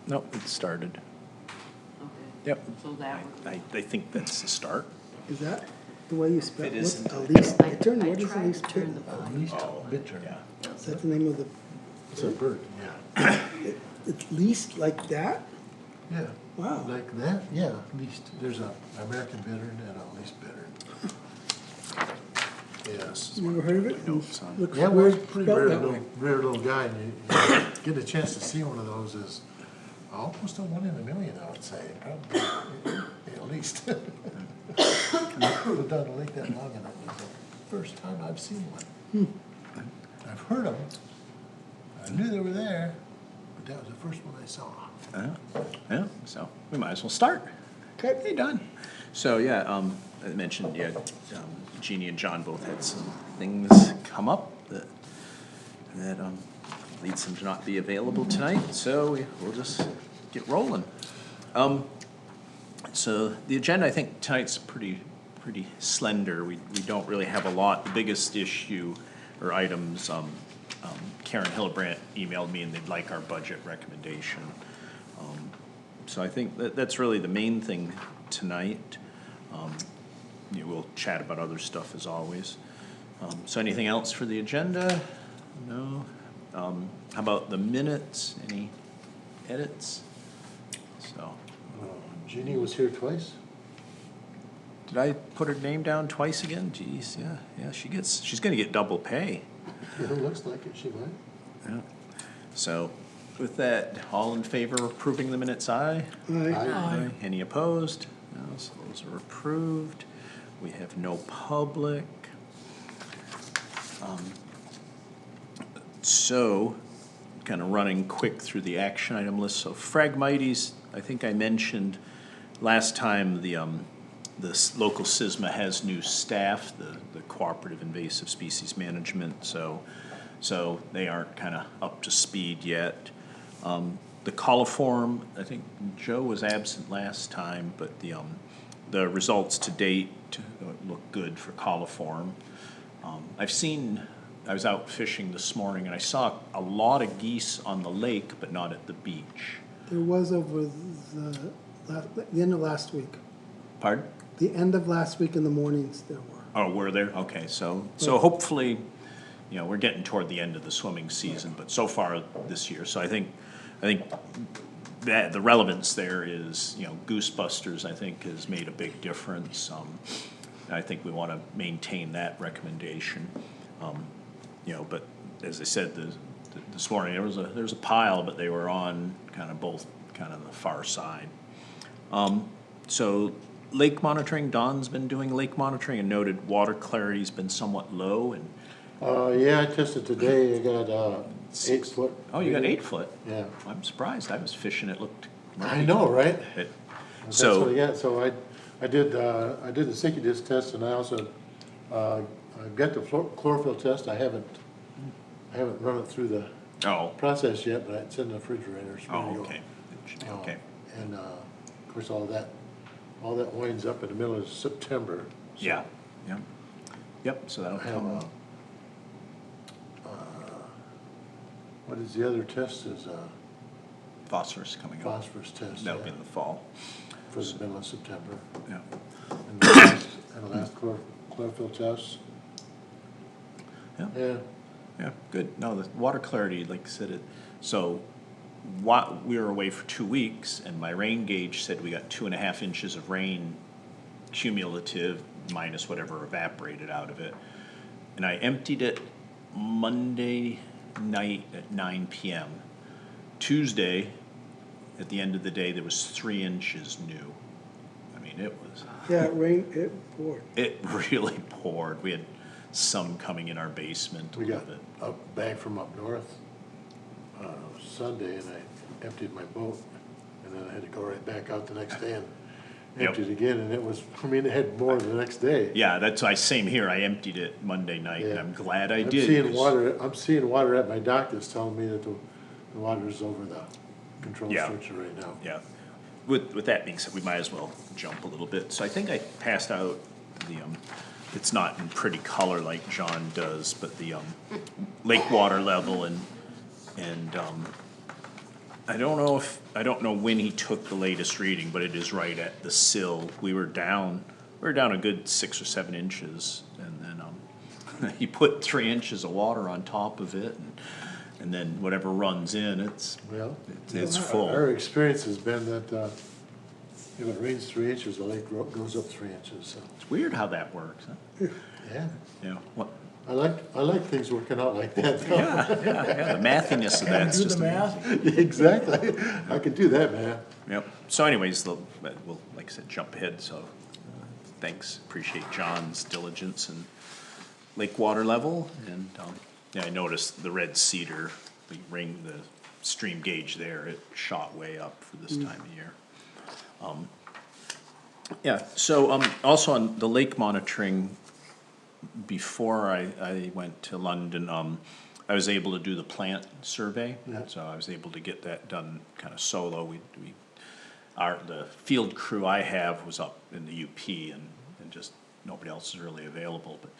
Nope, it started. Okay. Yep. So that would. I think that's the start. Is that the way you spell It it? What's isn't. a least, I attorney, what is a tried least to turn bit? the At volume. least Oh, bittern. yeah. Is that the name of the, It's a bird, yeah. at least like that? Yeah. Wow. Like that, yeah, least, there's a American bittern and a least bittern. Yes. You ever heard of it? Notes on- Looks Yeah, well, it's a weird pretty spelled rare that way. little guy, and you get a chance to see one of those is almost a 1 in a million, I would say, probably, at least. I've done a lake that long, and it was the first time I've seen one. I've heard them, I knew they were there, but that was the first one I saw. Yeah, so we might as well start. Okay. Hey, done. So, yeah, I mentioned, yeah, Jeannie and John both had some things come up that leads them to not be available tonight, so we'll just get rolling. So the agenda, I think tonight's pretty slender. We don't really have a lot. The biggest issue or items, Karen Hillebrandt emailed me and they'd like our budget recommendation. So I think that's really the main thing tonight. We'll chat about other stuff as always. So anything else for the agenda? No? How about the minutes? Any edits? So, Jeannie was here twice? did I put her name down twice again? Jeez, yeah, she's gonna get double pay. Yeah, it looks like it, she might. Yeah. So with that, all in favor of approving the minutes, aye? Aye. Any opposed? No, so those are approved. We have no public. So, kind of running quick through the action item list. So Phragmites, I think I mentioned last time, the local SISMA has new staff, the Cooperative Invasive Species Management, so they aren't kind of up to speed yet. The coliform, I think Joe was absent last time, but the results to date look good for coliform. I was out fishing this morning and I saw a lot of geese on the lake, but not at the beach. There was over the end of last week. Pardon? The end of last week in the mornings there were. Oh, were there? Okay, so hopefully, we're getting toward the end of the swimming season, but so far this year, so I think that the relevance there is, Goosebusters, I think, has made a big difference. I think we wanna maintain that recommendation. But as I said, this morning, there was a pile, but they were on kind of both, kind of the far side. So lake monitoring, Don's been doing lake monitoring and noted water clarity's been somewhat low and. Yeah, I tested today, I got, 8 foot. Oh, you got 8 foot? Yeah. I'm surprised, I was fishing, it looked. I know, right? It- That's what I So, got, so I did the sticky disc test, and I also, I got the chlorophyll test, I haven't run it through the oh, process yet, but it's in the refrigerator, it's ready to go. okay, okay, And, of course, all that winds up in the middle of September. so yeah, yep, so that'll I have come. what is the other test, is Phosphorus coming up, phosphorus test, that'll be yeah, in the fall, for the middle of September. yeah. And the last chlorophyll test. Yeah. Yeah, Yeah, good. No, the water clarity, like I said, so we were away for 2 weeks and my rain gauge said we got 2.5 inches of rain cumulative minus whatever evaporated out of it. And I emptied it Monday night at 9 p.m. Tuesday, at the end of the day, there was 3 inches new. I mean, it was. Yeah, it rained, it poured. It really poured. We had some coming in our basement. we got of it. back from up north, Sunday, and I emptied my boat, and then I had to go right back out the next day and Yep. empty it again, and it was, it had more the next day. Yeah, that's why, same here. I emptied it Monday night, and Yeah. I'm glad I I'm did. seeing 'cause- I'm seeing water at my dock that's telling me that the water's over the control Yeah. structure right now. Yeah. With that being said, we might as well jump a little bit. So I think I passed out the, it's not in pretty color like John does, but the, lake water level and I don't know when he took the latest reading, but it is right at the sill. We were down a good 6 or 7 inches, and then, he put 3 inches of water on top of it, and then whatever runs in, Well, it's our full. experience has been that, if it rains 3 inches, the lake goes up 3 inches, so, It's weird how that works, huh? yeah. You know, what, I like things working out like that, though. yeah, the mathiness of that's Do just the amazing. math. Exactly, I can do that, man. Yep, so anyways, we'll, like I said, jump ahead, so, thanks, appreciate John's diligence and lake water level, and, yeah, I noticed the red cedar, the stream gauge there, it shot way up for this time of year. Yeah, so, also on the lake monitoring, before I went to London, I was able to do the plant survey. Yeah. So I was able to get that done kind of solo. The field crew I have was up in the UP, and just nobody else is really available, but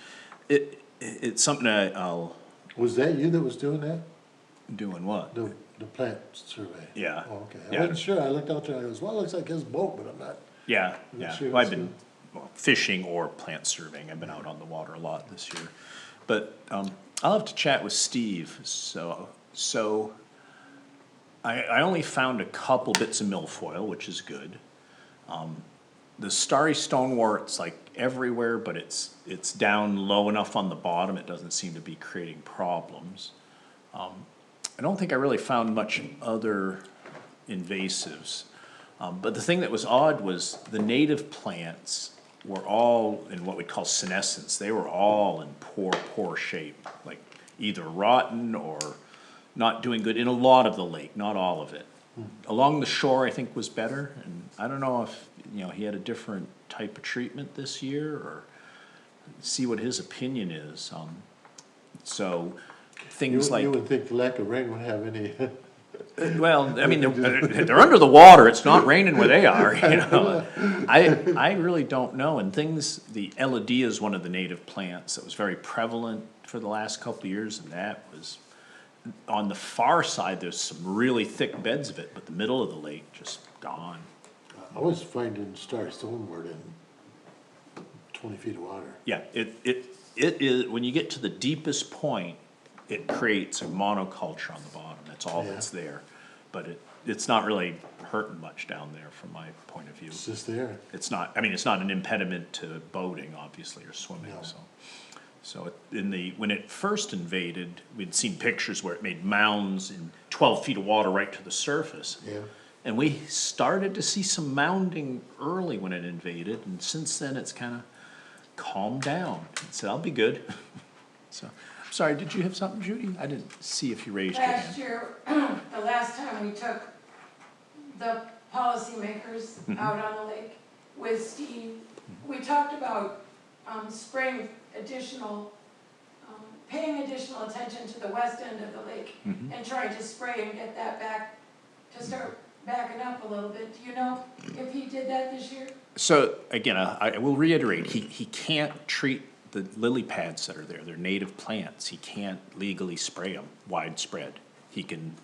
it's something I'll, Was that you that was doing that? doing what? The plant survey? Yeah. Oh, okay, I Yeah. wasn't sure, I looked out there and I goes, well, it looks like his boat, but I'm not. Yeah, I'm yeah, not sure well, I've it's been, fishing or plant surveying, I've been out on the water a lot this year. But, I'll have to chat with Steve, so, I only found a couple bits of milfoil, which is good. The starry stonewort, it's like everywhere, but it's down low enough on the bottom, it doesn't seem to be creating problems. I don't think I really found much other invasives. But the thing that was odd was the native plants were all in what we call senescence. They were all in poor shape, like either rotten or not doing good in a lot of the lake, not all of it. Along the shore, I think was better, and I don't know if, he had a different type of treatment this year, or see what his opinion is. So, things like. You would think the lack of rain would have any, Well, I mean, they're under the water, it's not raining where they are, I really don't know, and the elodea is one of the native plants that was very prevalent for the last couple of years, and that was, on the far side, there's some really thick beds of it, but the middle of the lake, just gone. I was finding starry stonewort in 20 feet of water. Yeah, it is, when you get to the deepest point, it creates a monoculture on the bottom, that's all Yeah. that's there. But it's not really hurting much down there from my point of view. It's just there. It's not an impediment to boating, obviously, or swimming, No. so. So when it first invaded, we'd seen pictures where it made mounds in 12 feet of water right to the surface. Yeah. And we started to see some mounding early when it invaded, and since then it's kinda calmed down. It said, I'll be good. So, I'm sorry, did you have something, Judy? I didn't see if you raised your Last hand. year, the last time we took the policymakers out on the lake with Steve, we talked about, spraying additional, paying additional attention to the west end of the lake and trying to spray and get that back, to start backing up a little bit. Do you know if he did that this year? So, again, I will reiterate, he can't treat the lily pads that are there, they're native plants, he can't legally spray them widespread. He can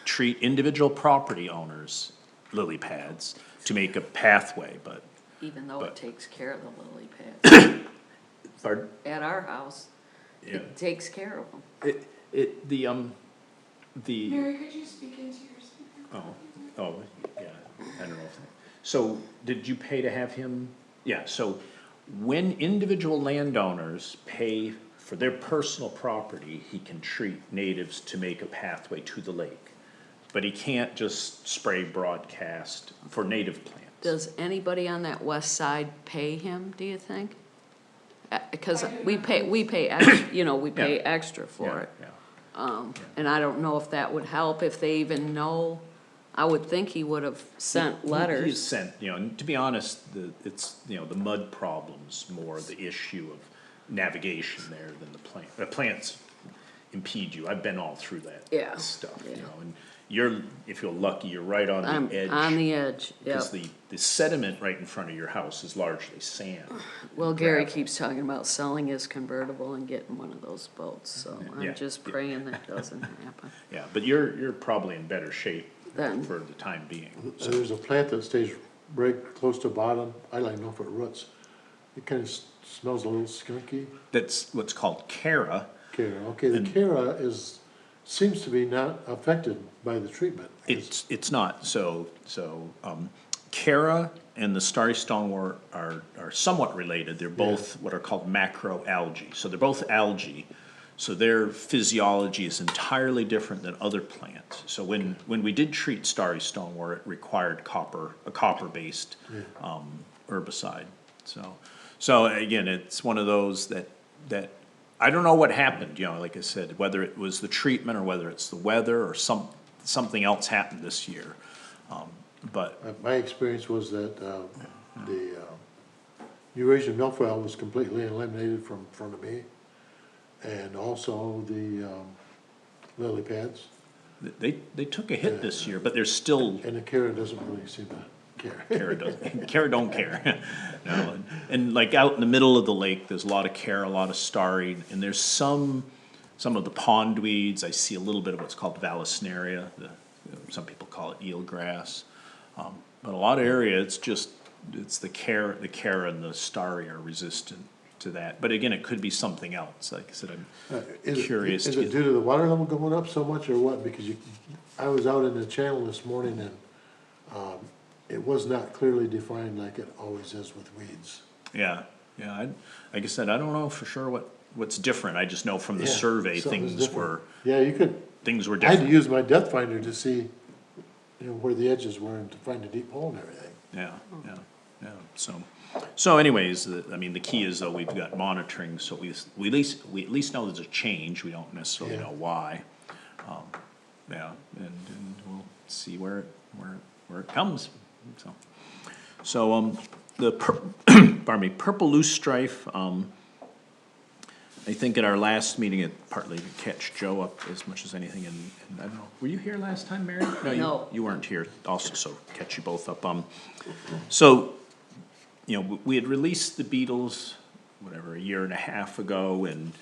treat individual property owners' lily pads to make a pathway, but, Even though But- it takes care of the lily pads. pardon? At our house, Yeah. it takes care of them. The, Mary, could you speak into your speaker? yeah, I don't know if, so, did you pay to have him? Yeah, so, when individual landowners pay for their personal property, he can treat natives to make a pathway to the lake. But he can't just spray broadcast for native plants. Does anybody on that west side pay him, do you think? Because I do we not. pay, we pay we pay Yeah. extra for Yeah, it. yeah. And I don't know if that would help, if they even know. I would think he would have sent He's letters. sent, and to be honest, it's, the mud problem's more the issue of navigation there than the plant. The plants impede you, I've been all through that Yeah, stuff, yeah. and if you're lucky, you're right on I'm the edge. on the edge, yep. Because the sediment right in front of your house is largely sand. Well, Gary gravel. keeps talking about selling his convertible and getting one of those boats, so Yeah. I'm just praying that doesn't happen. Yeah, but you're probably in better shape then, for the time being. So there's a plant that stays right close to bottom, I like know if it roots. It kind of smells a little skunky. That's what's called Cara. Cara, okay, the Cara seems to be not affected by the treatment. It's not, Cara and the starry stonewort are somewhat related, they're both what are called macroalgae, so they're both algae. So their physiology is entirely different than other plants. So when we did treat starry stonewort, it required a copper-based, herbicide. So again, it's one of those that I don't know what happened, like I said, whether it was the treatment or whether it's the weather or something else happened this year. But My experience was that, the Eurasian milfoil was completely eliminated from in front of me. And also the, lily pads, they took a hit this year, but there's still, and the Cara doesn't really seem to care. Cara don't care. No, and like out in the middle of the lake, there's a lot of Cara, a lot of starry, and there's some of the pondweeds. I see a little bit of what's called Vallisneria, some people call it eelgrass. But a lot of area, it's the Cara and the starry are resistant to that. But again, it could be something else. Like I said, I'm curious. Is it due to the water level going up so much or what? Because I was out in the channel this morning and, it was not clearly defined like it always is with weeds. Yeah, like I said, I don't know for sure what's different. I just know from the Yeah, survey, something's things different. were Yeah, things were I had to different. use my depth finder to see, where the edges were and to find a deep hole and everything. Yeah. So anyways, the key is though we've got monitoring, so we at least know there's a change. We don't necessarily Yeah. know why. And we'll see where it comes. So pardon me, purple loosestrife. I think at our last meeting, it partly to catch Joe up as much as anything, and I don't know, were you here last time, Mary? No. You weren't here also, so catch you both up. So, we had released the beetles, whatever, a year and a half ago, and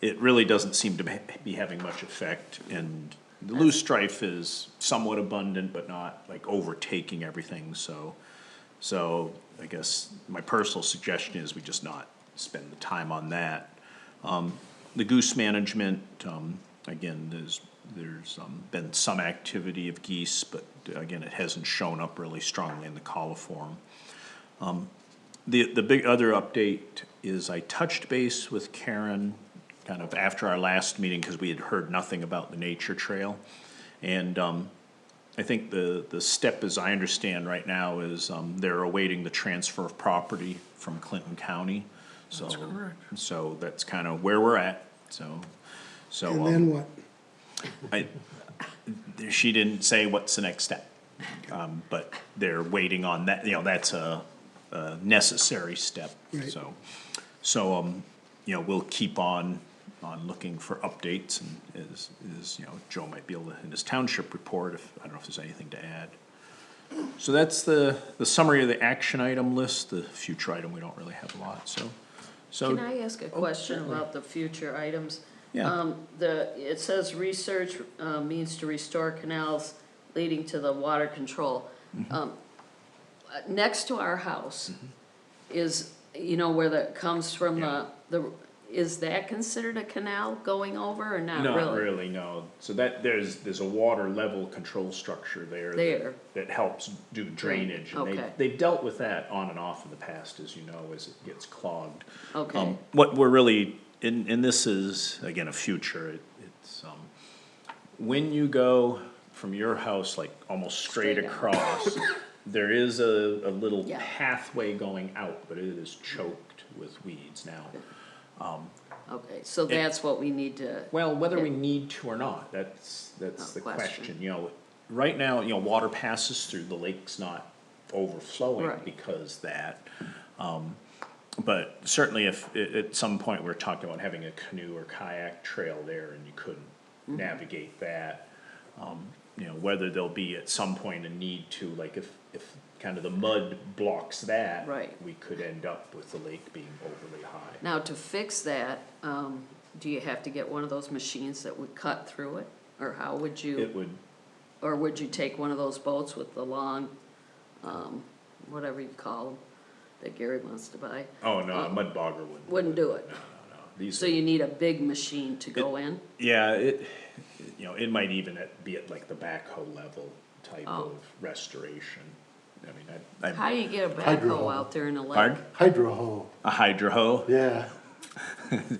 it really doesn't seem to be having much effect, and the loosestrife is somewhat abundant, but not like overtaking everything, so I guess my personal suggestion is we just not spend the time on that. The goose management, again, there's been some activity of geese, but again, it hasn't shown up really strongly in the coliform. The big other update is I touched base with Karen kind of after our last meeting, cause we had heard nothing about the nature trail. And, I think the step, as I understand right now, is, they're awaiting the transfer of property from Clinton County. That's correct. So that's kind of where we're at, so. And then what? She didn't say what's the next step, but they're waiting on that, that's a necessary step, Right. So, we'll keep on looking for updates, and as Joe might be able to, in his township report, I don't know if there's anything to add. So that's the summary of the action item list. The future item, we don't really have a lot, so. can I ask a question about the future items? Yeah. It says research, means to restore canals leading to the water control. Next to our house is, where that comes from is that considered a canal going over or not really? Not really, no. So there's a water level control structure there. That helps do drainage. And Okay. they've dealt with that on and off in the past, as you know, as it gets clogged. Okay, What we're really, and this is, again, a future, it's, when you go from your house, like almost straight Straight out. across, there is a little Yeah. pathway going out, but it is choked with weeds now. okay, so that's what we need to, Well, whether we Okay. need to or not, that's the question. question, right now, water passes through, the lake's not overflowing Right. because that. But certainly if, at some point, we're talking about having a canoe or kayak trail there and you couldn't navigate that. Whether there'll be at some point a need to, like if kind of the mud blocks that. Right. We could end up with the lake being overly high. now to fix that, do you have to get one of those machines that would cut through it? Or how would you? It would, or would you take one of those boats with the long, whatever you call them, that Gary wants to buy? Oh, no, a mud bogger wouldn't. Wouldn't do it. No. These, So you need a big machine to go in? yeah, it might even be at like the backhoe level type Oh. of restoration. I mean, How do you get a Hydro. backhoe out there in the lake? Pardon? Hydro hoe, A hydro hoe? yeah.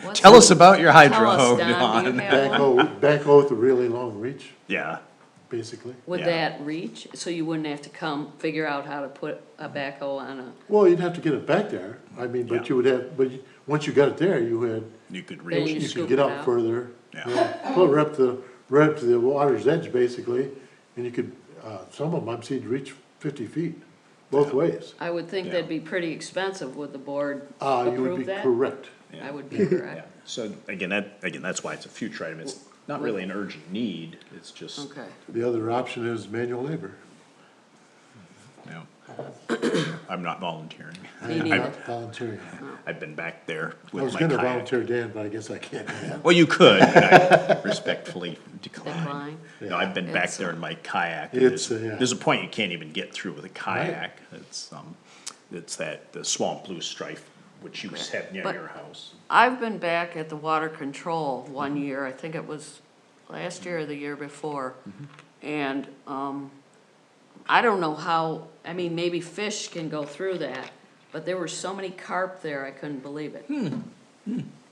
What's Tell that? us about your hydro Tell us, hoe, Don, do you Don. have one? Backhoe with a really long reach, Yeah, basically. Would Yeah. that reach, so you wouldn't have to figure out how to put a backhoe on a, Well, you'd have to get it back there, I mean, but Yeah. you would have, Oh. once you got it there, you had, you could Then reach. you you scoop could get it out out. further. Yeah. Well, right up to the water's edge, basically, and you could, some of them I've seen reach 50 feet, both ways. I would think Yeah. that'd be pretty expensive. Would the board You would approve be that? correct. I would be Yeah, correct. so again, that's why it's a future item, it's not really an urgent need, it's just, Okay. The other option is manual labor. you know, I'm not volunteering. Me I'm neither. not volunteering. I've been back there I with was my gonna kayak. volunteer Dan, but I guess I can't do that. Well, you could, but I respectfully decline. Decline. No, I've been back It's, there in my kayak, and It's, there's, yeah. there's a point you can't even get through with a kayak. It's the swamp blue strife, which you have near But- your house. I've been back at the water control one year, I think it was last year or the year before. And, I don't know how, I mean, maybe fish can go through that, but there were so many carp there, I couldn't believe it.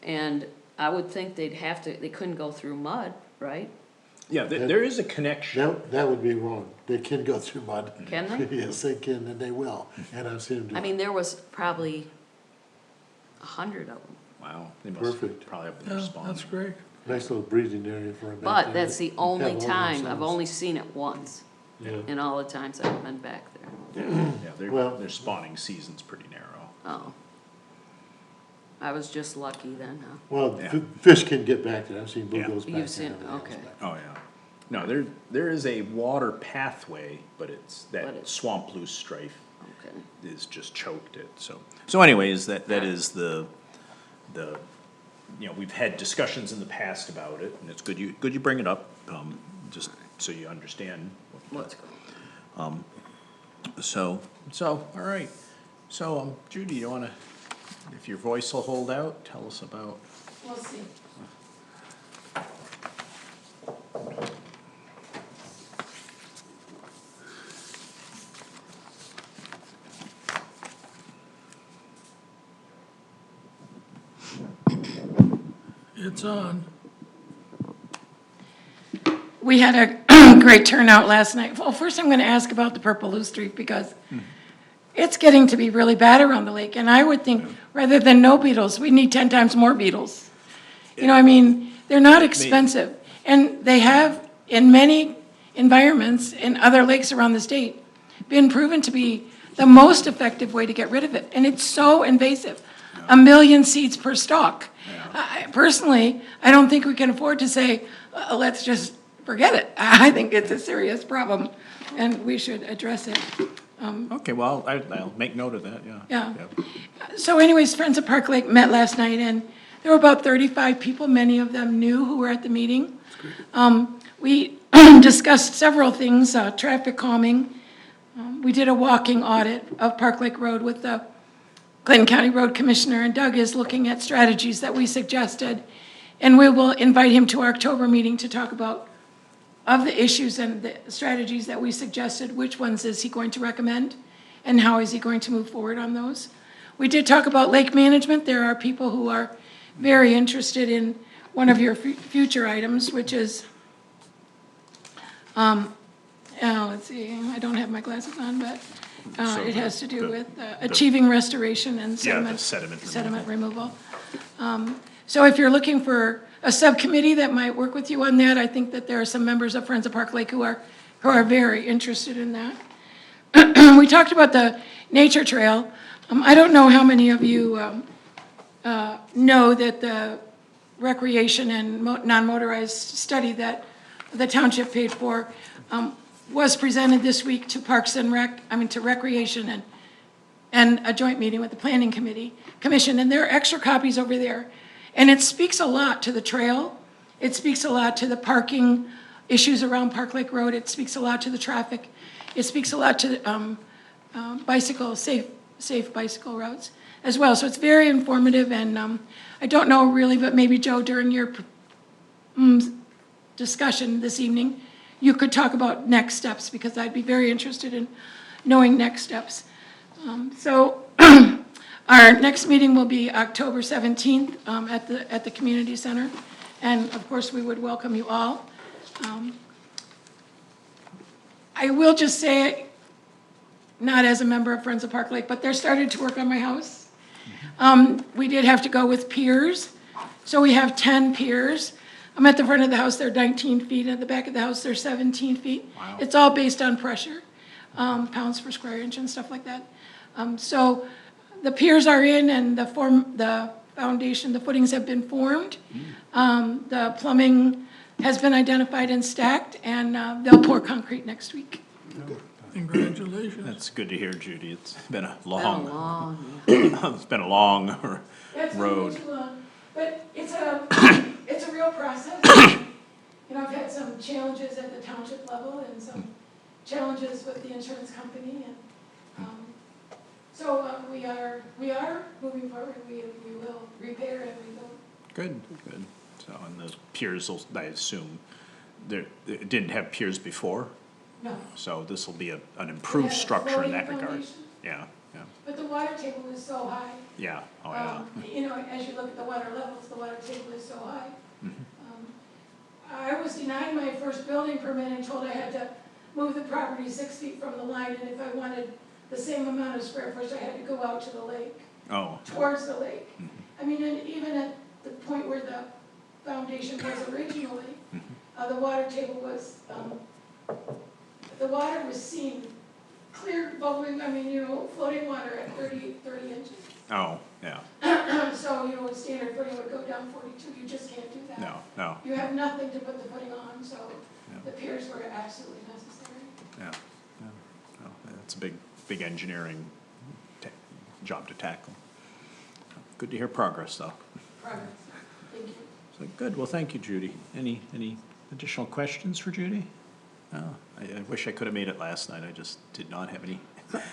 And I would think they couldn't go through mud, right? Yeah, there is a connection. That would be wrong. They can go through mud. Can they? Yes, they can, and they will, and I've seen them do I it. mean, there was probably 100 of them. Wow, they must Perfect. probably have been responding. That's great. Nice little breeding area for them. But that's the only Have all time, I've themselves. only seen it once, Yeah. in all the times I've been back there. Yeah, Well- their spawning season's pretty narrow. Oh. I was just lucky then, huh? Well, Yeah. fish can get back there. I've seen Yeah. bluegills back there. You've seen- and everything else okay. back there. Oh, yeah. No, there is a water pathway, but it's But that it's- swamp blue strife Okay. is just choked it, so. So anyways, that is the, we've had discussions in the past about it, and it's good you bring it up, just so you understand. What's going on? So, all right. So, Judy, you wanna, if your voice will hold out, tell us about, We'll see. It's on. We had a great turnout last night. Well, first I'm gonna ask about the purple loosestrife because it's getting to be really bad around the lake. And I would think, rather than no beetles, we need 10 times more beetles. You know, I mean, they're not expensive. And they have, in many environments, in other lakes around the state, been proven to be the most effective way to get rid of it. And it's so invasive. 1 million seeds per stalk. Personally, I don't think we can afford to say, let's just forget it. I think it's a serious problem, and we should address it. okay, well, I'll make note of that, yeah. Yeah. Yep. So anyways, Friends of Park Lake met last night, and there were about 35 people, many of them new, who were at the meeting. We discussed several things, traffic calming. We did a walking audit of Park Lake Road with the Clinton County Road Commissioner, and Doug is looking at strategies that we suggested. And we will invite him to our October meeting to talk about of the issues and the strategies that we suggested, which ones is he going to recommend, and how is he going to move forward on those. We did talk about lake management. There are people who are very interested in one of your future items, which is, let's see, I don't have my glasses on, but So it has to do the- with achieving restoration and Yeah, the sediment. sediment removal. removal. So if you're looking for a subcommittee that might work with you on that, I think that there are some members of Friends of Park Lake who are very interested in that. We talked about the nature trail. I don't know how many of you know that the recreation and non-motorized study that the township paid for was presented this week to Parks and to Recreation and a joint meeting with the Planning Commission, and there are extra copies over there. And it speaks a lot to the trail. It speaks a lot to the parking issues around Park Lake Road. It speaks a lot to the traffic. It speaks a lot to safe bicycle routes as well. So it's very informative, and I don't know really, but maybe Joe, during your discussion this evening, you could talk about next steps, because I'd be very interested in knowing next steps. So our next meeting will be October 17th at the community center, and of course we would welcome you all. I will just say, not as a member of Friends of Park Lake, but they're starting to work on my house. We did have to go with piers, so we have 10 piers. I'm at the front of the house, they're 19 feet, at the back of the house, they're 17 feet. Wow. It's all based on pressure, pounds per square inch and stuff like that. So the piers are in, and the foundation, the footings have been formed. The plumbing has been identified and stacked, and they'll pour concrete next week. Congratulations. That's good to hear, Judy. It's been a Been long, long. it's been a long That's road. way too long, but it's a real process. You know, I've had some challenges at the township level and some challenges with the insurance company, and so we are moving forward. We will repair and rebuild. Good, good. So, and those piers, I assume, it didn't have piers before, No, so this will be an improved Yeah, structure in that floating regard. foundation. Yeah, yeah, but the water table is so high. yeah, oh, yeah. You know, as you look at the water levels, the water table is so high. I was denied my first building permit and told I had to move the property 6 feet from the line, and if I wanted the same amount of square footage, I had to go out to the lake, Oh, towards the lake. I mean, and even at the point where the foundation was originally, the water table was, the water was seen, clear bubbling, I mean, you know, floating water at 30 inches. oh, yeah, So, you know, with standard footing would go down 42, you just can't do that. no, You have nothing to put the footing on, so Yeah. the piers were absolutely necessary. yeah, yeah. No, it's a big engineering job to tackle. Good to hear progress, though. Progress. Thank you. So, good, well, thank you, Judy. Any additional questions for Judy? No, I wish I could have made it last night, I just did not have any.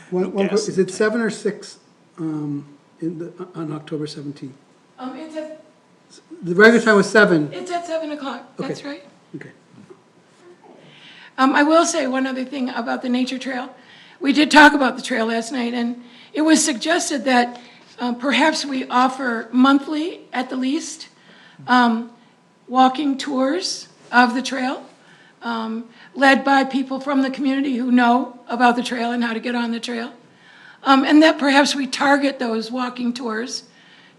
One gas is in it the 7 or 6 on October 17th? The regular time was 7. It's at 7 o'clock, that's Okay. right. Okay. I will say one other thing about the nature trail. We did talk about the trail last night, and it was suggested that perhaps we offer monthly, at the least, walking tours of the trail, led by people from the community who know about the trail and how to get on the trail. And that perhaps we target those walking tours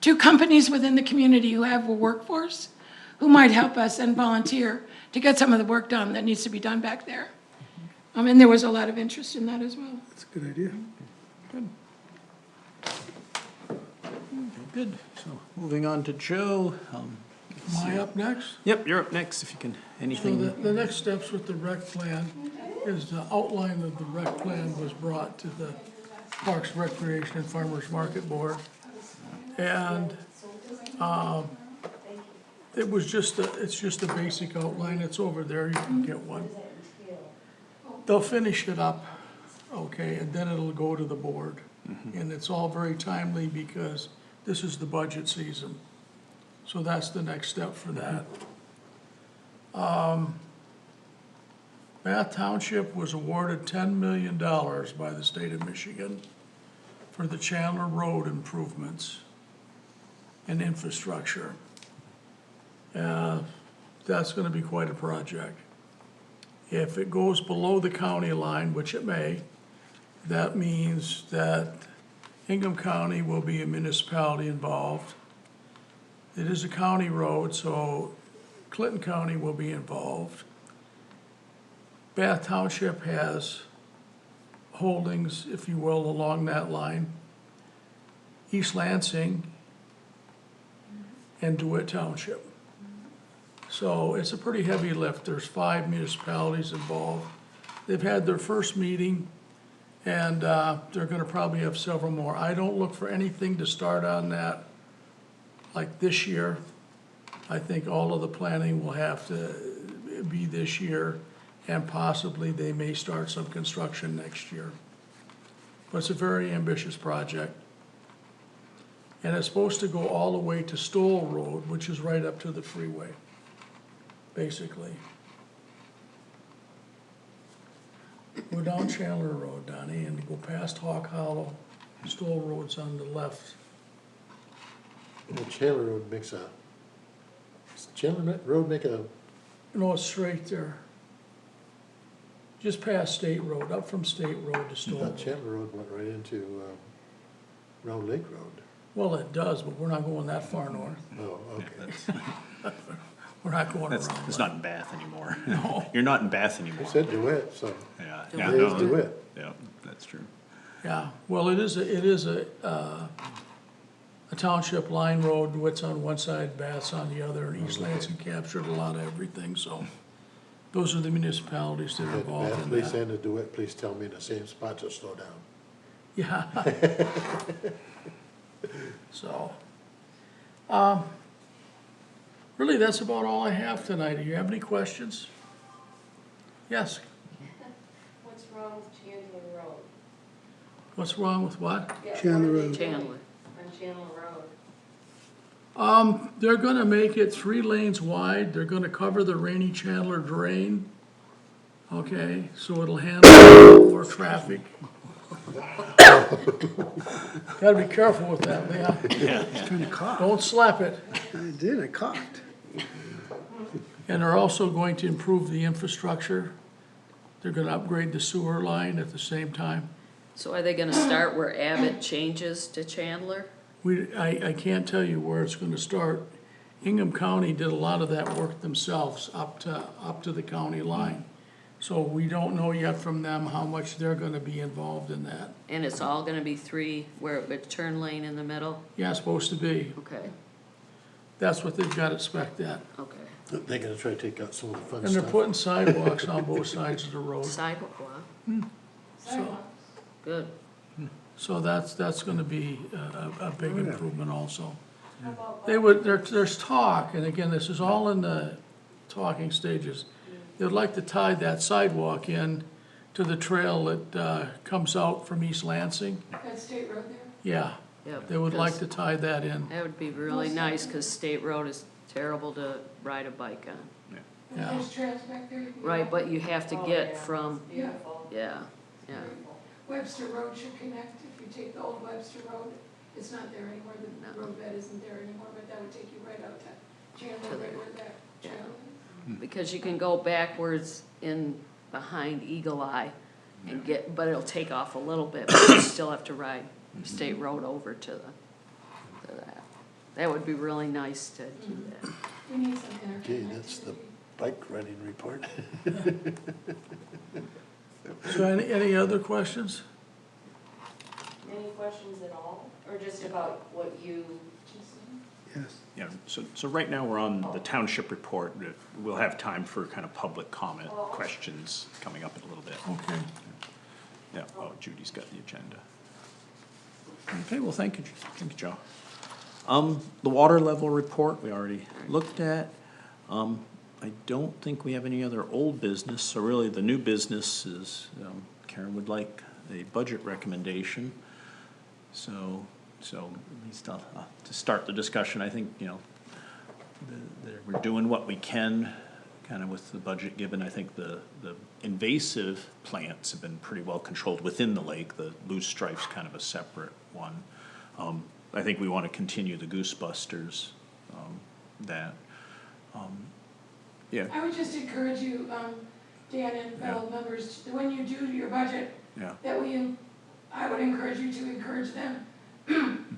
to companies within the community who have a workforce, who might help us and volunteer to get some of the work done that needs to be done back there. And there was a lot of interest in that as well. That's a good idea. Good, so moving on to Joe. Am I up next? Yep, you're up next, if you can, So anything. the next steps with the rec plan is the outline of the rec plan was brought to the Parks, Recreation, and Farmers Market Board. And it's just a basic outline, it's over there, you can get one. They'll finish it up, okay, and then it'll go to the board. And it's all very timely because this is the budget season. So that's the next step for that. Bath Township was awarded $10 million by the state of Michigan for the Chandler Road improvements and infrastructure. That's gonna be quite a project. If it goes below the county line, which it may, that means that Ingham County will be a municipality involved. It is a county road, so Clinton County will be involved. Bath Township has holdings, if you will, along that line. East Lansing and DeWitt Township. So it's a pretty heavy lift. There's 5 municipalities involved. They've had their first meeting, and they're gonna probably have several more. I don't look for anything to start on that like this year. I think all of the planning will have to be this year, and possibly they may start some construction next year. But it's a very ambitious project. And it's supposed to go all the way to Stoll Road, which is right up to the freeway, basically. Go down Chandler Road, Donnie, and go past Hawk Hollow. Stoll Road's on the left. Well, Chandler Road makes a, does Chandler Road make a, No, it's straight there. Just past State Road, up from State Road to Stoll thought Road. Chandler Road went right into, Round Lake Road? Well, it does, but we're not going that far north. Oh, okay. We're not going That's, around. it's that. not in Bath anymore. No. You're not in Bath I anymore. said DeWitt, so Yeah, DeWitt. yeah, there's no, DeWitt. yeah, that's true. Yeah, well, it is a township line road, Witt's on one side, Bath's on the other, and East Lansing captured a lot of everything, so those are the municipalities that are At the involved Bath in Police that. and the DeWitt Police tell me in the same spot to slow down. Yeah. So, really, that's about all I have tonight. Do you have any questions? Yes, What's wrong with Chandler Road? what's wrong with what? Yeah, Chandler what are they Road. doing Chandler. On Chandler Road. They're gonna make it 3 lanes wide, they're gonna cover the Rainy Chandler drain. Okay, so it'll handle more traffic. Gotta be careful with that, Leon. Trying to cough. Don't slap it. I did, I coughed. And they're also going to improve the infrastructure. They're gonna upgrade the sewer line at the same time. So are they gonna start where Abbott changes to Chandler? I can't tell you where it's gonna start. Ingham County did a lot of that work themselves up to the county line. So we don't know yet from them how much they're gonna be involved in that. And it's all gonna be 3, where it would turn lane in the middle? Yeah, it's supposed to be. Okay, That's what they've got it spec'd at. okay. They're gonna try to take out some of the fun And they're stuff. putting sidewalks on both sides of the road. Sidewalk, wow, Sidewalks. good. So that's gonna be a big improvement also. How about There's talk, and again, this is all in the talking stages. They'd like to tie that sidewalk in to the trail that comes out from East Lansing. That state road there. Yeah, Yep, they would like to because tie that in. That would be really nice, cause State Road is terrible to ride a bike on. And Yeah. there's trails back there. you can go. Right, but you have to Oh, get yeah. from, Beautiful. yeah, yeah. Webster Road should connect, if you take the old Webster Road, it's not there anymore, the No. road bed isn't there anymore, but that would take you right out to Chandler, To the- right where that yeah. trail is. Because you can go backwards in behind Eagle Eye and get, but it'll take off a little bit, but you still have to ride State Road over to that. That would be really nice to do that. We need some interconnectivity. Gee, that's the bike riding report. So any other questions? Any questions at all, or just about what you, Yes. Yeah, so right now, we're on the township report. We'll have time for kind of public comment, questions coming up in a little bit. Okay. Yeah, oh, Judy's got the agenda. Okay, well, thank you, Joe. The water level report, we already looked at. I don't think we have any other old business, so really the new business is, Karen would like a budget recommendation. So at least to start the discussion, I think, we're doing what we can, kind of with the budget given. I think the invasive plants have been pretty well controlled within the lake. The loose stripe's kind of a separate one. I think we want to continue the goose busters, yeah, I would just encourage you, Dan and fellow members, that when you do your budget, yeah. that I would encourage you to encourage them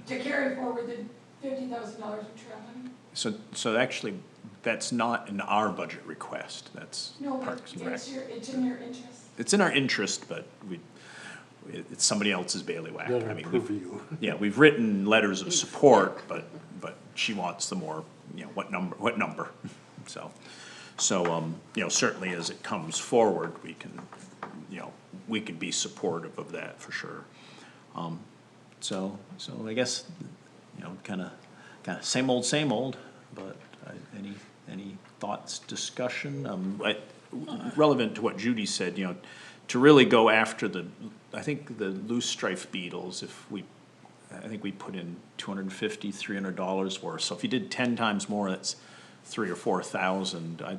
to carry forward the $50,000 of trail money. So actually, that's not in our budget request, that's No, but Parks and Rec. it's in your interest. It's in our interest, but it's somebody else's bailiwick. Not I our mean, purview. yeah, we've written letters of support, but she wants the more, what number? So, certainly as it comes forward, we can, we could be supportive of that for sure. So I guess, kind of same old, but any thoughts, discussion, relevant to what Judy said, to really go after I think the loose strife beetles, I think we put in $250, $300 worth, so if you did 10 times more, that's 3,000 or 4,000.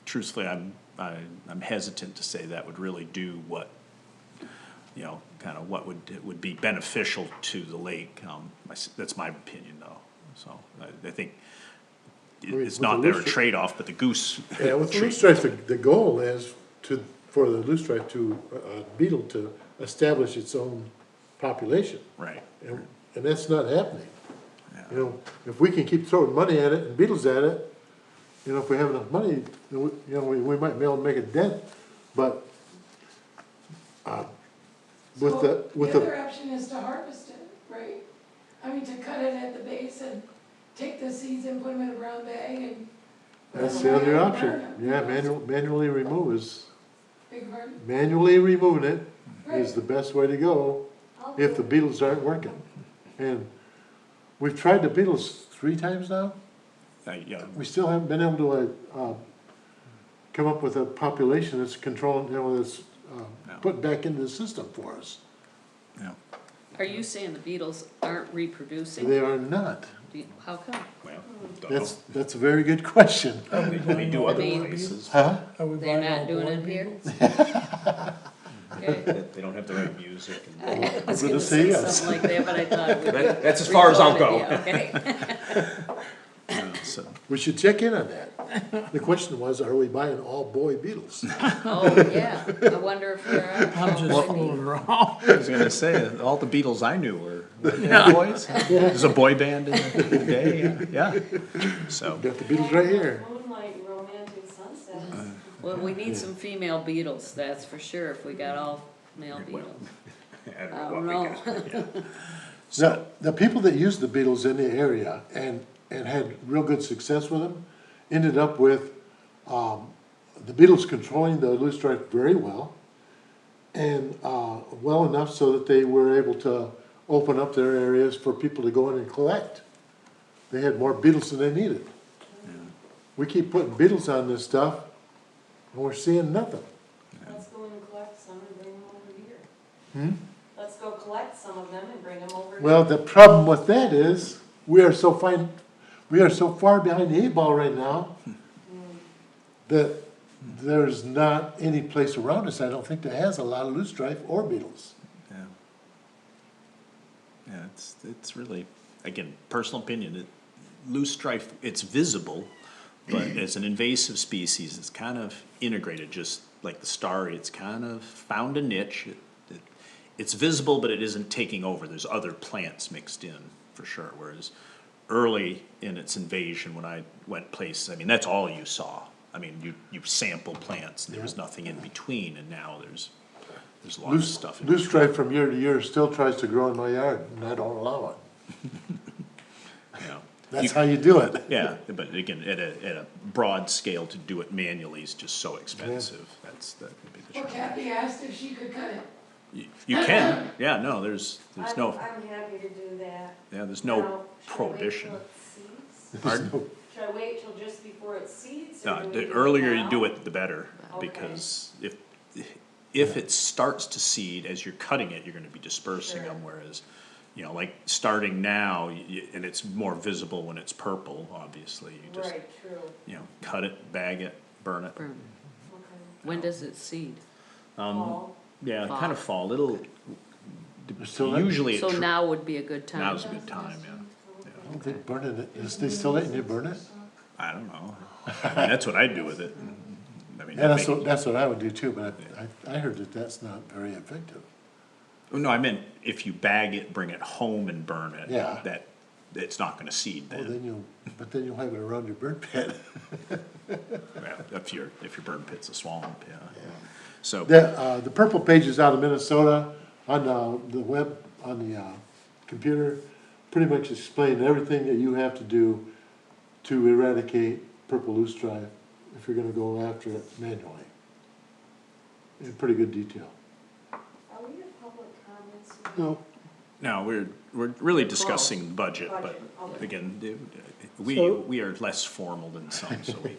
Truthfully, I'm hesitant to say that would really do what, kind of what would be beneficial to the lake. That's my opinion though, so I think it's with not the there a loose- trade-off, but the goose. Yeah, with the treat- loosestrife, the goal is for the loosestrife beetle to establish its own population. Right, And that's not happening. If we can keep throwing money at it and beetles at it, if we have enough money, then we might be able to make a dent. But, with So the, the other option is to harvest it, right? I mean, to cut it at the base and take the seeds and put them in a brown bag and. that's burn the other 'em, option. burn 'em, Yeah, you know, manually remove is, Big pardon? manually removing it Right. is the best way to go I'll if do the it. beetles aren't working. And we've tried the beetles 3 times now. We still haven't been able to, come up with a population that's controlling, that's, No. put back into the system for us. Are you saying the beetles aren't reproducing? They are not. How come? Well, don't know. That's a very good question. They do other I mean- places, Huh? Are we They're buying all not doing boy it here? beetles? Okay. they don't have the right music and. I was gonna gonna say say yes. something like that, but I thought it would be. That's as far as I'll go. recorded, yeah, okay. So, We should check in on that. The question was, are we buying all boy beetles? Oh, yeah, I wonder if there are. I'm just fooling around. I was gonna say, all the Beatles I knew were boys. There's a boy band in the day, yeah. So, Got the beetles right here. Moonlight and romantic sunsets. Well, we need some female beetles, that's for sure, if we got all male beetles. I I don't don't know know. what we got, yeah. The people that used the beetles in the area and had real good success with them, ended up with, the beetles controlling the loosestrife very well. And, well enough so that they were able to open up their areas for people to go in and collect. They had more beetles than they needed. We keep putting beetles on this stuff, and we're seeing nothing. Let's go and collect some and bring them over here. Let's go collect some of them and bring them over here. Well, the problem with that is, we are so far behind the 8 ball right now, that there's not any place around us, I don't think, that has a lot of loosestrife or beetles. Yeah. Yeah, it's really, again, personal opinion, loose strife, it's visible, but as an invasive species, it's kind of integrated, just like the starry, it's kind of found a niche. It's visible, but it isn't taking over, there's other plants mixed in, for sure, whereas early in its invasion, when I went places, I mean, that's all you saw. I mean, you sample plants, and there was nothing in between, and now there's a lot of stuff in between. Loosestrife from year to year still tries to grow in my yard, and I don't allow it. Yeah. That's how you do it. Yeah, but again, at a broad scale, to do it manually is just so expensive, that would be the Well, challenge. Kathy asked if she could cut it. You can, yeah, no, there's I'm no, happy to do that. yeah, there's Now, no prohibition. Should I wait till it seeds? Pardon? Should I wait till just before it seeds? or No, do we the do it earlier you now? do it, the better, Okay. because if it starts to seed, as you're cutting it, you're gonna be dispersing Sure. them, whereas, like, starting now, and it's more visible when it's purple, obviously, you just, Right, true. cut it, bag it, burn it. Burn. Okay. When does it seed? Fall. Yeah, Fall. kind of fall, it'll, still that- usually it. So now would be a good time. Now's a good time, yeah. I don't think burning it, is they still letting you burn it? I don't know. I mean, that's what I'd do with it. I mean, Yeah, make- that's what I would do too, but I heard that that's not very effective. No, I meant if you bag it, bring it home and burn it. Yeah. That, it's not gonna seed Well, then. then you'll have it around your burn pit. Yeah, if your burn pit's a swamp, yeah. So, The purple pages out of Minnesota on the web, on the computer, pretty much explain everything that you have to do to eradicate purple loosestrife if you're gonna go after it manually. In pretty good detail. Are we in public comments? No, No, we're really discussing the budget, but Budget, okay. again, So- we are less formal than some, so we,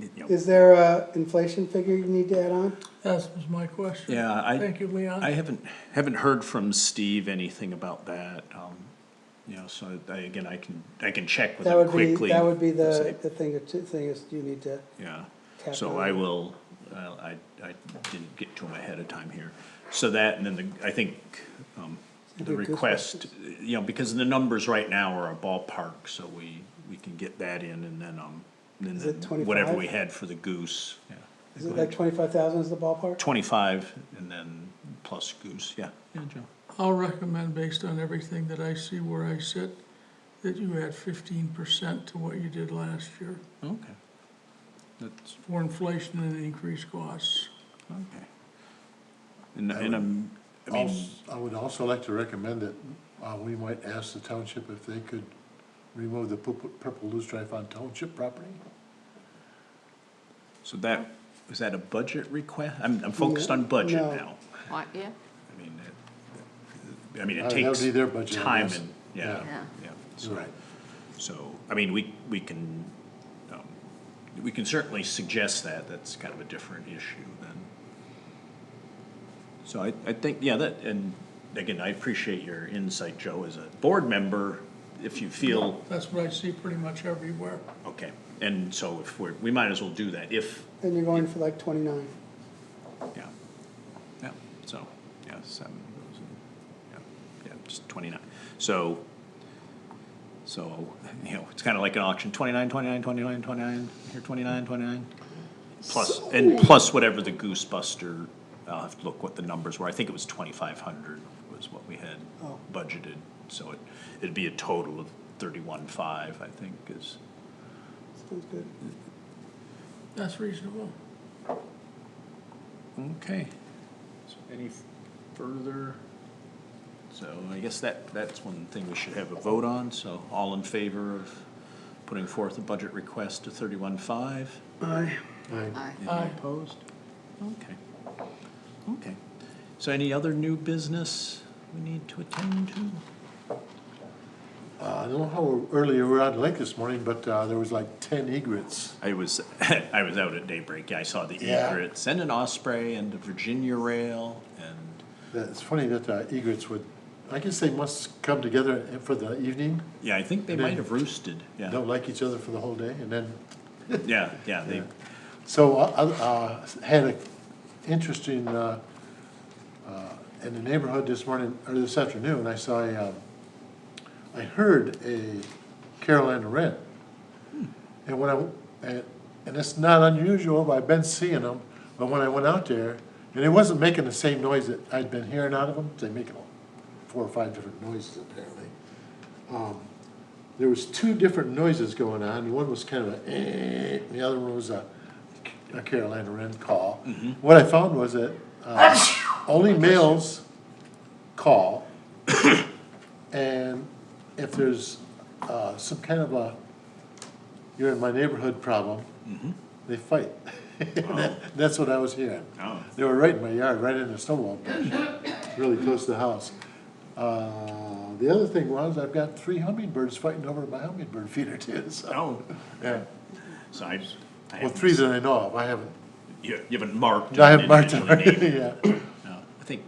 you know. Is there a inflation figure you need to add on? That was my question. Yeah, Thank you, Leon. I haven't heard from Steve anything about that, you know, so again, I can check with That him would be, quickly. that would be Say, the thing is you need to Yeah, tap so on. I will, I didn't get to him ahead of time here. So that, and then I think, the Do request, you know, because the numbers right now are a ballpark, so we can get that in and then, Is it whatever 25? we had for the goose, yeah. Is it like 25,000 is the ballpark? 25 and then plus goose, yeah. Yeah, Joe. I'll recommend, based on everything that I see where I sit, that you add 15% to what you did last year Okay. That's, for inflation and increased costs. okay. And I mean, I would also like to recommend that, we might ask the township if they could remove the purple loosestrife on township property. so that, is that a budget request? I'm focused on budget No. now. Why, yeah, I mean, it That would takes be their budget, I time guess. and, yeah, Yeah. yeah. yeah. You're right. So, I mean, we can certainly suggest that, that's kind of a different issue then. So I think, yeah, that, and again, I appreciate your insight, Joe, as a board member, if you feel, That's what I see pretty much everywhere. okay, and so if we might as well do that, if, And you're going for like 29. yeah, yeah, so, yeah, 7, yeah, just 29. So, you know, it's kind of like an auction, 29, 29, 29, 29, here 29, 29. Plus whatever the Goose Buster, I'll have to look what the numbers were, I think it was 2,500 was what we had Oh. budgeted. So it'd be a total of 31.5, I think, is, Sounds good. That's reasonable. okay. So any further? So I guess that's one thing we should have a vote on, so all in favor of putting forth a budget request to 31.5? Aye. Aye. Aye. Any opposed? Okay. Okay. So any other new business we need to attend to? I don't know how early you were on the lake this morning, but, there was like 10 egrets. I was I was out at daybreak. Yeah, I saw the Yeah. egrets and an osprey and a Virginia rail and It's funny that, egrets would, I guess they must come together for the evening, yeah, I think they might have roosted. Yeah, don't like each other for the whole day, and then yeah. They So had an interesting, in the neighborhood this morning, or this afternoon, I saw I heard a Carolina wren. And and it's not unusual, I've been seeing them, but when I went out there, and it wasn't making the same noise that I'd been hearing out of them, they make 4 or 5 different noises apparently. There was 2 different noises going on, one was kind of a and the other one was a Carolina wren call. What I found was that only males call, and if there's some kind of you're in my neighborhood problem, they fight. That's what I was hearing. Oh. They were right in my yard, right in the snowball bush, really close to the house. The other thing was, I've got 3 hummingbirds fighting over my hummingbird feeder too, so. oh, Yeah, so I well, haven't- 3 that I know of, I haven't, you haven't marked. I them haven't marked them, individually named. yeah. No, I think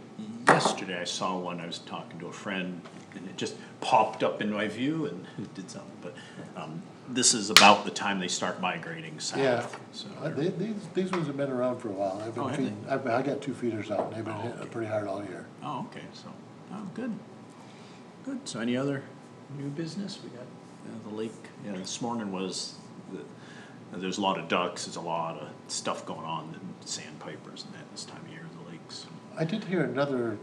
yesterday I saw one, I was talking to a friend, and it just popped up in my view and it did something, but, this is about the time they start migrating south. Yeah, So, these ones have been around for a while, I've Oh, been have feeding, I got 2 feeders out, and they've been hitting it pretty hard all year. oh, okay, so, oh, good. Good, so any other new business? We got, the lake, this morning was, there's a lot of ducks, there's a lot of stuff going on, and sandpipers and that this time of year, the lakes. I did hear another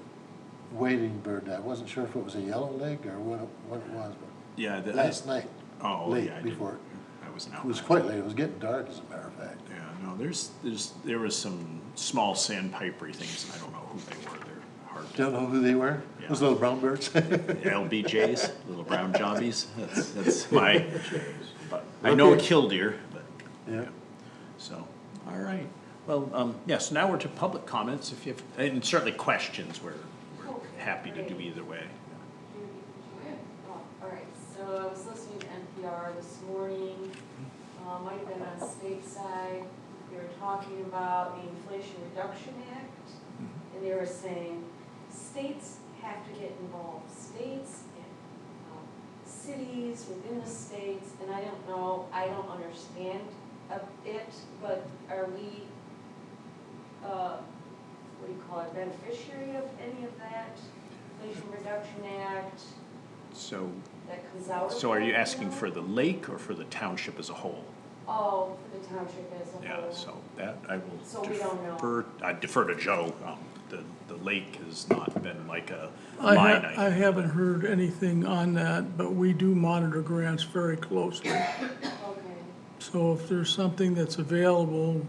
wading bird, I wasn't sure if it was a yellow leg or what it was, Yeah, but last night, oh, late yeah, I didn't- before, I wasn't it out. was last quite night. late, it was getting dark as a matter of fact. Yeah, no, there was some small sandpipery things, and I don't know who they were, they're hard to. Don't know who they were, those Yeah. little brown birds? LBJs, little brown jobbies, that's my, but I know a Okay. killdeer, but, Yeah. so, all right. Well, yes, now we're to public comments, if you have, and certainly questions, we're happy to do either way. I was listening to NPR this morning, might have been on stateside. They were talking about the Inflation Reduction Act, and they were saying states have to get involved, states and cities within the states, and I don't know, I don't understand it, but are we, what do you call it, beneficiary of any of that? Inflation Reduction Act So, that comes out of so are you that, asking know? for the lake or for the township as a whole? Oh, for the township as a whole. Yeah, so that I will So we don't know. defer, I defer to Joe. The lake has not been like a I line I item. haven't heard anything on that, but we do monitor grants very closely. Okay, So if there's something that's available,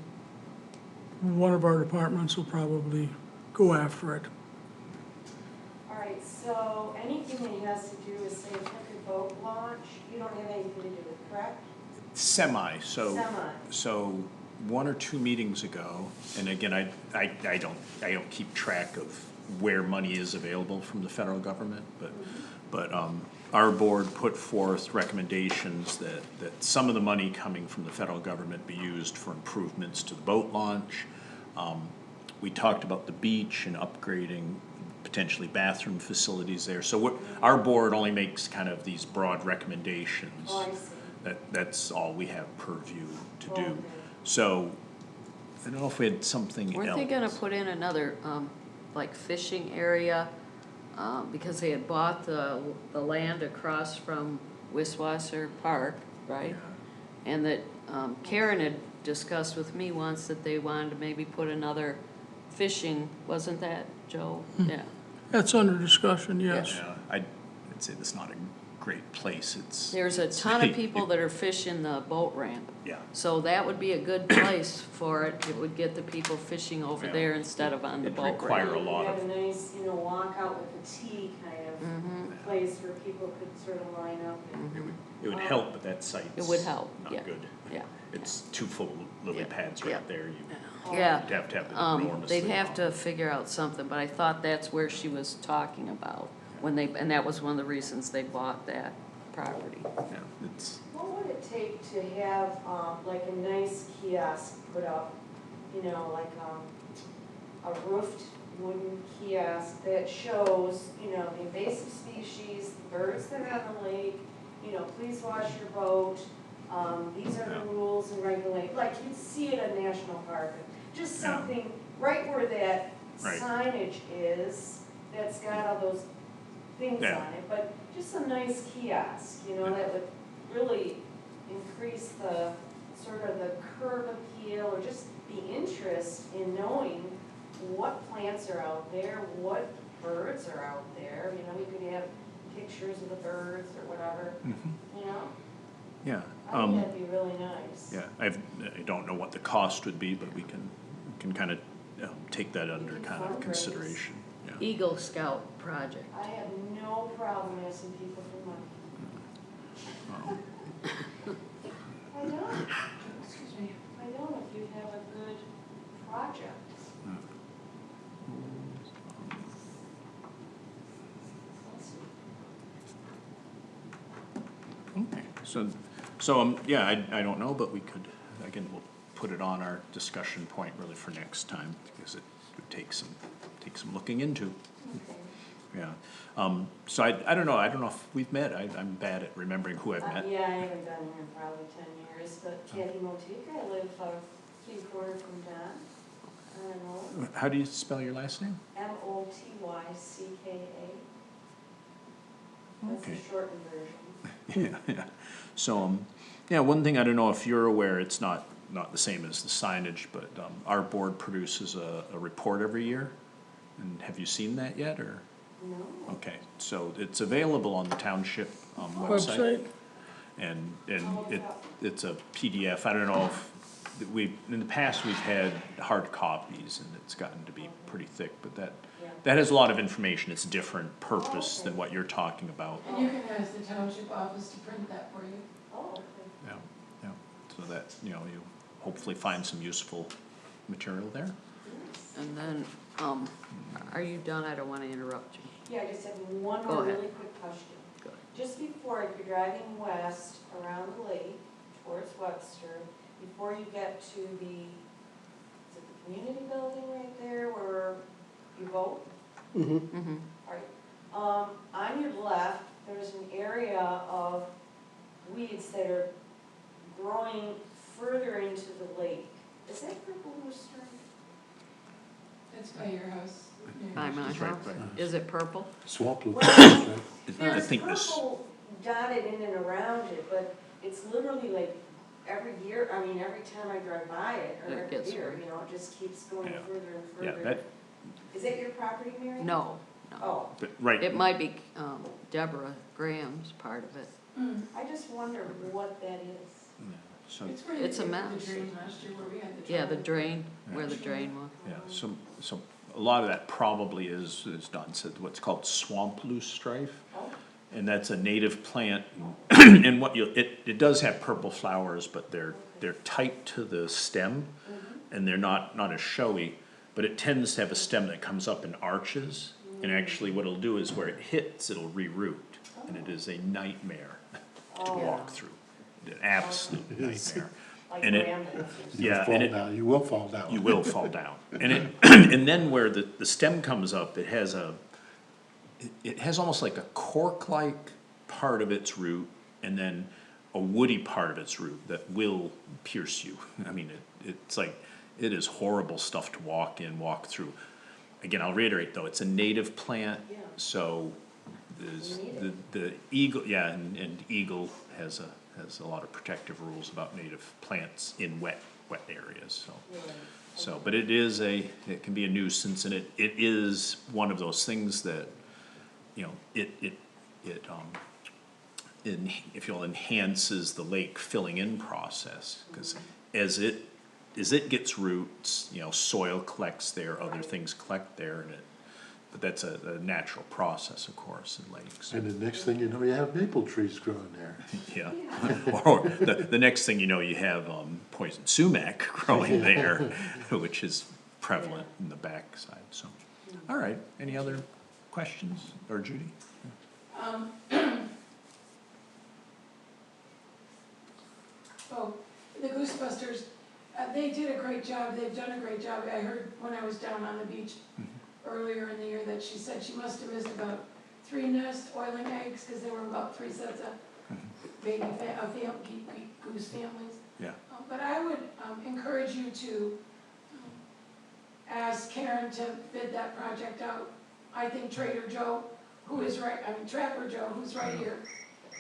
one of our departments will probably go after it. all right, so anything that has to do with, say, a crooked boat launch, you don't have anything to do with, correct? Semi, Semi. so 1 or 2 meetings ago, and again, I don't keep track of where money is available from the federal government, but our board put forth recommendations that some of the money coming from the federal government be used for improvements to the boat launch. We talked about the beach and upgrading potentially bathroom facilities there, so our board only makes kind of these broad recommendations. Oh, I see. That's all we have purview to Oh, do. okay. So, I don't know if we had something else. Weren't they gonna put in another, like fishing area? Because they had bought the land across from Wiswasser Park, right? And that, Karen had discussed with me once that they wanted to maybe put another fishing, wasn't that, Joe? Yeah. That's under discussion, yes. Yeah, I'd say that's not a great place, it's. There's a ton of people that are fishing the boat ramp. Yeah, So that would be a good place for it. It would get the people fishing over Yeah. there instead of on the It'd boat require ramp. a lot You have of, a nice, walk out with a T kind of place where people could sort of line up and. it would help, but that site's. It would help, yeah. Not good. Yeah. It's 2 full lily Yeah. pads Yeah. right there, Yeah. you'd have to have an enormously. They'd have to long- figure out something, but I thought that's where she was talking about when they, and that was one of the reasons they bought that property. Yeah, it's, What would it take to have, like a nice kiosk put up, like, a roofed wooden kiosk that shows, the invasive species, the birds that are on the lake, please wash your boat, these are Yeah. the rules and regulations, like you'd see it at National Park, just Yeah. something right where that Right. signage is, that's got all those things Yeah. on it, but just a nice kiosk, that would really increase the, sort of the curb appeal, or just the interest in knowing what plants are out there, what birds are out there, we could have pictures of the birds or whatever, yeah. I think that'd be really nice. Yeah, I don't know what the cost would be, but we can kind of take that under can kind of fundraise. consideration, yeah. Eagle Scout project. I have no problem asking people for money. I don't, Excuse me. I don't, if you have a good project. Let's see. Okay, yeah, I don't know, but we could, again, we'll put it on our discussion point really for next time, because it would take some looking into, Okay. yeah. So I don't know if we've met, I'm bad at remembering who I've met. Yeah, I haven't done here in probably 10 years, but Kathy Motika, I live a few quarters from Don. I don't know, How do you spell your last name? Motycka. That's the Okay. shortened version. Yeah. So, yeah, one thing I don't know if you're aware, it's not the same as the signage, but, our board produces a report every year. And have you seen that yet, or? No. Okay, so it's available on the township, website. Website, And I'll look it up. it's a PDF, I don't know if, in the past, we've had hard copies, and it's gotten to be pretty thick, but Yeah. that has a lot of information, it's a different purpose than what you're talking about. And you can ask the township office to print that for you. Oh, okay. Yeah, yeah, so that, you hopefully find some useful material there. And then, are you done? I don't wanna interrupt you. Yeah, I just have one Go more ahead. really quick question. Good. just before, if you're driving west around the lake towards Webster, before you get to the, is it the community building right there where you vote? Mhm. Right. On your left, there's an area of weeds that are growing further into the lake. Is that purple rooster? That's by your house. By my It's right house. there. Is it purple? Swamp look. Well, I there's think this, purple dotted in and around it, but it's literally like every year, I mean, every time I drive by it, or It every gets year, worse. you know, it just keeps going Yeah. further and yeah, further. that, Is that your property, Mary? No, no. Oh, but right, It might be Deborah Graham's part of it. I just wonder what that is. so, It's where It's a they did mess. the drain last year where we had the. Yeah, the trouble. drain, where the drain was. yeah, so a lot of that probably is Don said, what's called swamp loosestrife. Oh, And that's a native plant, and what it does have purple flowers, but they're tight to the stem, and they're not as showy, but it tends to have a stem that comes up in arches, and actually what it'll do is where it hits, it'll reroot, and it is a nightmare to Oh. walk through, an absolute nightmare. like And it- brambles. Yeah, Fall and it, down, you will fall down. you will fall down, and it, and then where the stem comes up, it has almost like a cork-like part of its root, and then a woody part of its root that will pierce you. I mean, it's like, it is horrible stuff to walk through. Again, I'll reiterate though, it's a native plant, Yeah. so there's, You need the eagle, yeah, and eagle has a lot of protective rules about native plants in wet areas, so. Really. So, but it can be a nuisance, and it is one of those things that, you know, if you'll, enhances the lake filling in process, cause as it gets roots, you know, soil collects there, other things collect there, and but that's a natural process, of course, in lakes, And the next thing you know, you have maple trees growing there. yeah. Or the next thing you know, you have, poison sumac growing there, which is prevalent in the backside, so. All right, any other questions, or Judy? Oh, the Goosebusters, they did a great job, they've done a great job. I heard when I was down on the beach earlier in the year that she said she must have missed about 3 nest oiling eggs, cause there were about 3 sets of baby goose families. Yeah, But I would encourage you to ask Karen to bid that project out. I think Trader Joe, Trapper Joe, who's right here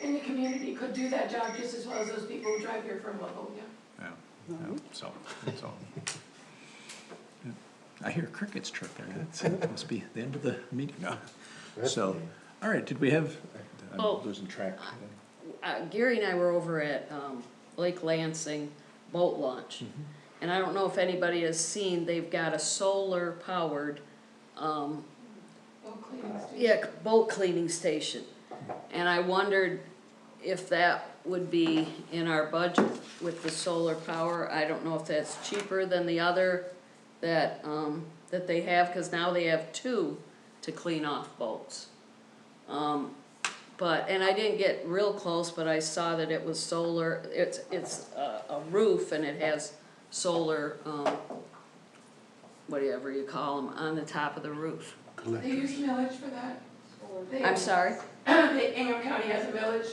in the community, could do that job just as well as those people who drive here from Waconia. yeah, so. I hear crickets chirping, it must be the end of the meeting now. So, all right, did we have, Oh. I'm losing track. Gary and I were over at Lake Lansing boat launch. And I don't know if anybody has seen, they've got a solar powered, Well, cleaning station. yeah, boat cleaning station. And I wondered if that would be in our budget with the solar power. I don't know if that's cheaper than the other that they have, cause now they have 2 to clean off boats. And I didn't get real close, but I saw that it was solar, it's a roof and it has solar, whatever you call them, on the top of the roof. They use millage for that. They- I'm sorry? Ingham County has a village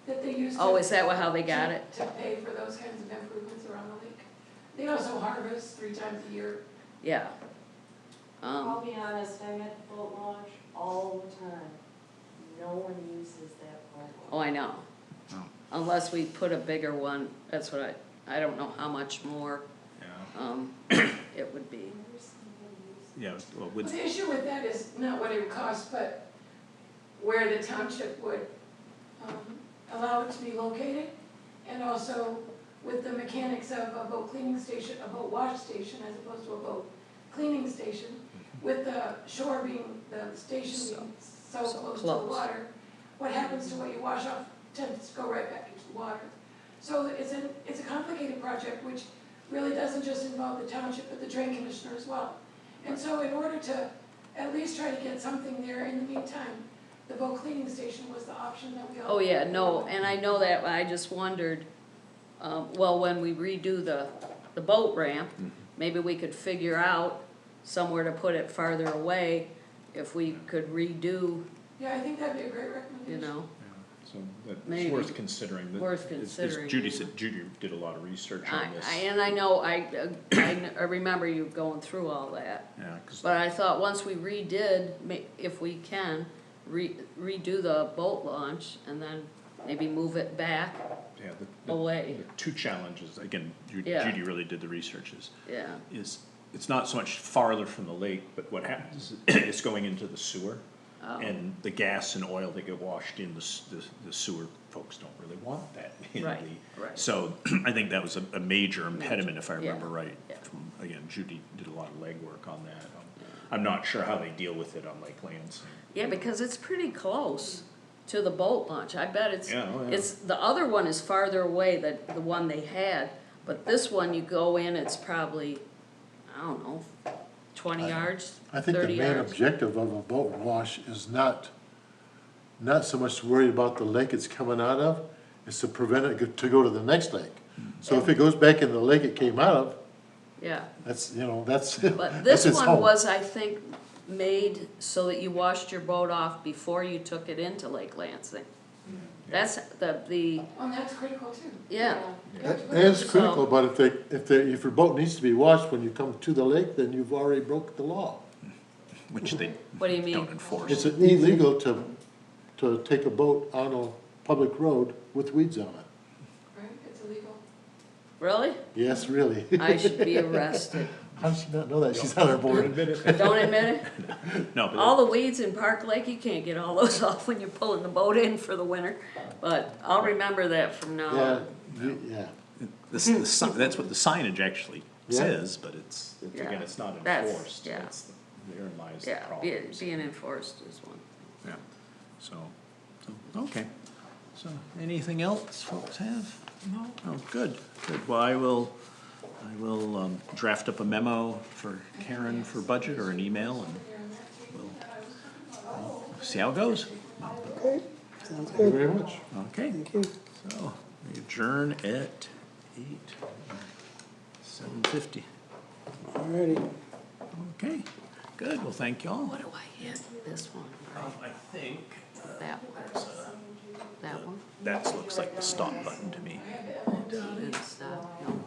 that they use to. Oh, is that how they got it? To pay for those kinds of improvements around the lake. They also harvest 3 times a year. Yeah. I'll be honest, I'm at the boat launch all the time. No one uses that boat Oh, launch. I know. Oh. Unless we put a bigger one, that's what I don't know how much more, Yeah, it would be. Never seen anybody use it. yeah, well, Well, with, the issue with that is not what it would cost, but where the township would allow it to be located. And also with the mechanics of a boat cleaning station, a boat wash station as opposed to a boat cleaning station. With the shore being, the station being so so close to the close. water, what happens to what you wash off tends to go right back into the water. So it's a complicated project which really doesn't just involve the township, but the drain commissioner as well. And so in order to at least try to get something there in the meantime, the boat cleaning station was the option that we all. Oh, yeah, no, and I know that, I just wondered, well, when we redo the boat ramp, maybe we could figure out somewhere to put it farther away, if we could redo, Yeah, I think that'd be a great you recommendation. know, So that's Maybe. worth considering. Worth As considering, Judy yeah. said, Judy did a lot of research on this. and I know, I remember you going through all that. Yeah, 'cause But I thought once we redid, if we can, redo the boat launch and then maybe move it back yeah, away, the two challenges, again, Yeah. Judy really did the research, yeah, is it's not so much farther from the lake, but what happens is it's going into the sewer. Oh. And the gas and oil that get washed in the sewer, folks don't really want that in Right, the. right. So I think that was a major impediment, if I remember Yeah, right. yeah. From, again, Judy did a lot of legwork on that. I'm not sure how they deal with it on Lake Lansing. yeah, because it's pretty close to the boat launch, I bet Yeah, oh, yeah. it's, the other one is farther away than the one they had, but this one, you go in, it's probably, I don't know, 20 yards, I think the 30 main yards. objective of a boat wash is not so much worried about the lake it's coming out of, is to prevent it to go to the next lake. So if it goes back in the lake it came out of, Yeah, that's, that's, but that's this its one home. was, I think, made so that you washed your boat off before you took it into Lake Lansing. That's the, Oh, and that's critical too. yeah, That is critical, but if your boat needs to be washed when you come to the lake, then you've already broke the law. Which they what do you mean? don't enforce. It's illegal to take a boat on a public road with weeds on it. Right, it's illegal. Really? Yes, really. I should be arrested. How does she not know that? She's on our board. Don't admit it? No, but All the weeds in Park Lake, you can't get all those off when you're pulling the boat in for the winter. But I'll remember that from now Yeah, on. yeah. that's what the signage actually Yeah. says, but it's, Yeah. again, it's not That's- enforced. yeah. Therein lies the Yeah, problem. being enforced is one. Yeah, so, okay. So, anything else folks have? No. Oh, good. Well, I will draft up a memo for Karen for budget or an email and we'll see how it goes. Okay, sounds Thank you good. very much. Okay, Thank you. so we adjourn at 7:50. Alrighty. Okay, good. Well, thank you all. What do I hit? This one, I think that one, that one, that looks like the stop button to me. and stop, no.